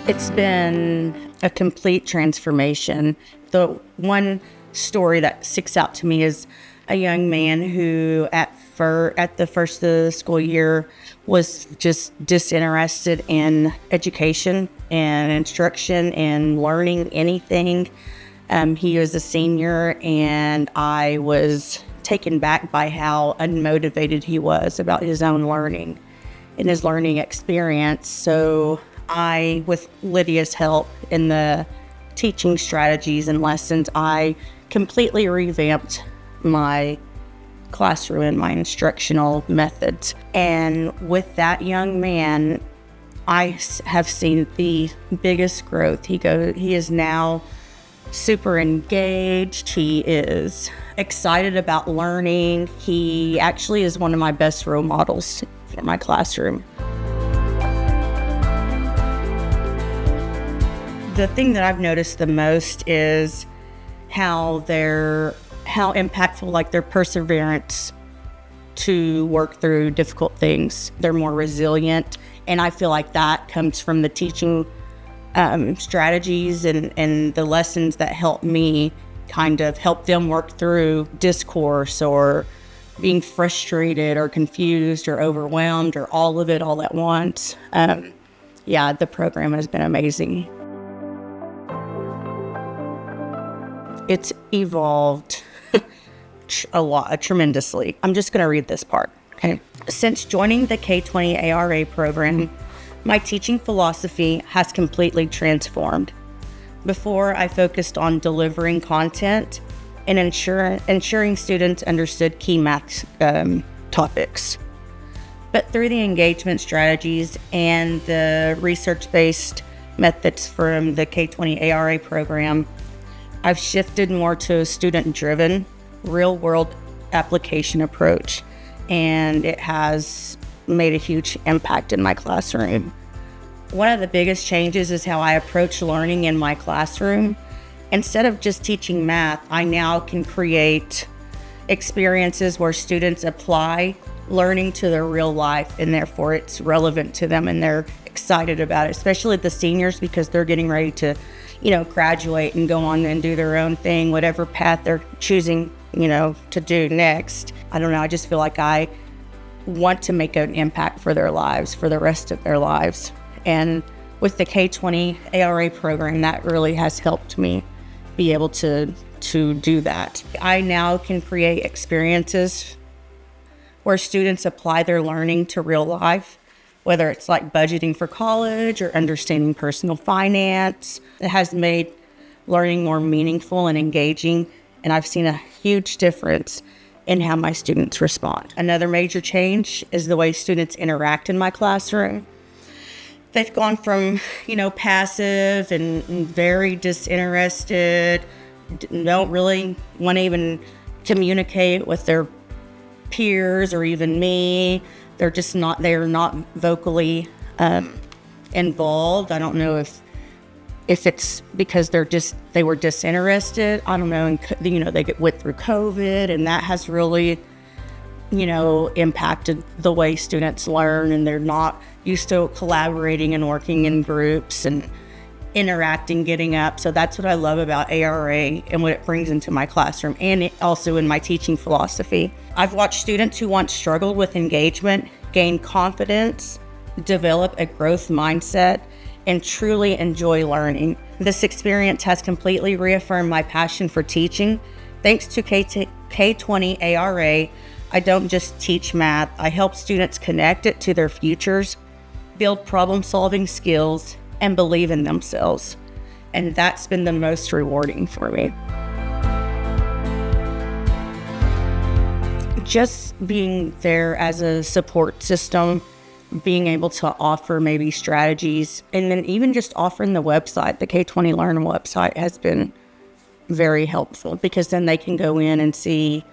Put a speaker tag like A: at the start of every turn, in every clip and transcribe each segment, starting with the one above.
A: It's been a complete transformation. The one story that sticks out to me is a young man who at the first of the school year was just disinterested in education and instruction and learning anything. He was a senior, and I was taken back by how unmotivated he was about his own learning and his learning experience. So I, with Lydia's help in the teaching strategies and lessons, I completely revamped my classroom and my instructional methods. And with that young man, I have seen the biggest growth. He is now super engaged. He is excited about learning. He actually is one of my best role models for my classroom. The thing that I've noticed the most is how impactful, like their perseverance to work through difficult things. They're more resilient, and I feel like that comes from the teaching strategies and the lessons that help me kind of help them work through discourse or being frustrated or confused or overwhelmed or all of it all at once. The program has been amazing. It's evolved tremendously. I'm just going to read this part, okay? Since joining the K20 ARA program, my teaching philosophy has completely transformed. Before, I focused on delivering content and ensuring students understood key math topics. But through the engagement strategies and the research-based methods from the K20 ARA program, I've shifted more to a student-driven, real-world application approach, and it has made a huge impact in my classroom. One of the biggest changes is how I approach learning in my classroom. Instead of just teaching math, I now can create experiences where students apply learning to their real life, and therefore it's relevant to them and they're excited about it, especially the seniors, because they're getting ready to graduate and go on and do their own thing, whatever path they're choosing, to do next. I don't know, I just feel like I want to make an impact for their lives, for the rest of their lives. And with the K20 ARA program, that really has helped me be able to do that. I now can create experiences where students apply their learning to real life, whether it's like budgeting for college or understanding personal finance. It has made learning more meaningful and engaging, and I've seen a huge difference in how my students respond. Another major change is the way students interact in my classroom. They've gone from, passive and very disinterested, don't really want to even communicate with their peers or even me. They're not vocally involved. I don't know if it's because they were disinterested. I don't know. And, they went through COVID, and that has really, impacted the way students learn, and they're not used to collaborating and working in groups and interacting, getting up. So that's what I love about ARA and what it brings into my classroom, and also in my teaching philosophy. I've watched students who once struggled with engagement gain confidence, develop a growth mindset, and truly enjoy learning. This experience has completely reaffirmed my passion for teaching. Thanks to K20 ARA, I don't just teach math, I help students connect it to their futures, build problem-solving skills, and believe in themselves. And that's been the most rewarding for me. Just being there as a support system, being able to offer maybe strategies, and then even just offering the website, the K20 Learn website, has been very helpful, because then they can go in and see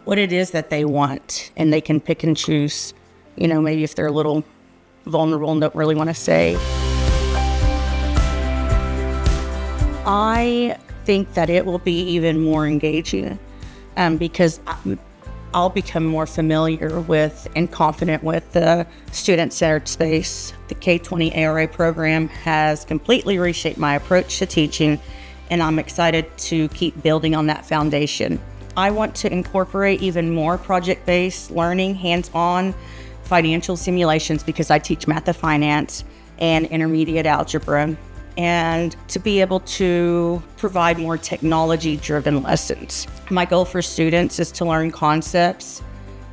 A: what it is that they want, and they can pick and choose, maybe if they're a little vulnerable and don't really want to say. I think that it will be even more engaging because I'll become more familiar with and confident with the student-centered space. The K20 ARA program has completely reshaped my approach to teaching, and I'm excited to keep building on that foundation. I want to incorporate even more project-based learning, hands-on financial simulations, because I teach math and finance and intermediate algebra, and to be able to provide more technology-driven lessons. My goal for students is to learn concepts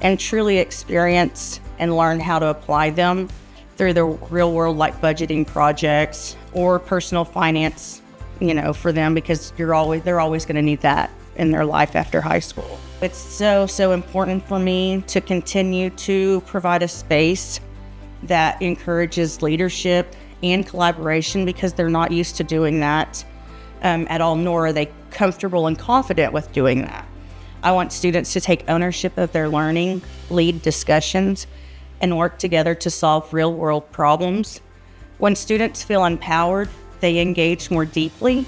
A: and truly experience and learn how to apply them through the real world, like budgeting projects or personal finance, for them, because they're always going to need that in their life after high school. It's so important for me to continue to provide a space that encourages leadership and collaboration, because they're not used to doing that at all, nor are they comfortable and confident with doing that. I want students to take ownership of their learning, lead discussions, and work together to solve real-world problems. When students feel empowered, they engage more deeply,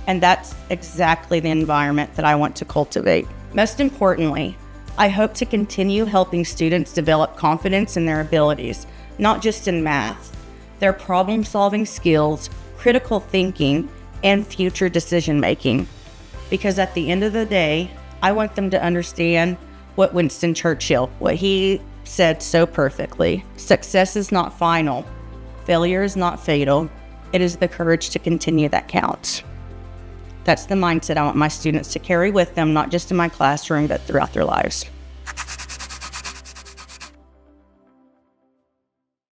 A: and that's exactly the environment that I want to cultivate. Most importantly, I hope to continue helping students develop confidence in their abilities, not just in math, their problem-solving skills, critical thinking, and future decision-making. Because at the end of the day, I want them to understand what Winston Churchill, what he said so perfectly: success is not final, failure is not fatal, it is the courage to continue that counts. That's the mindset I want my students to carry with them, not just in my classroom, but throughout their lives.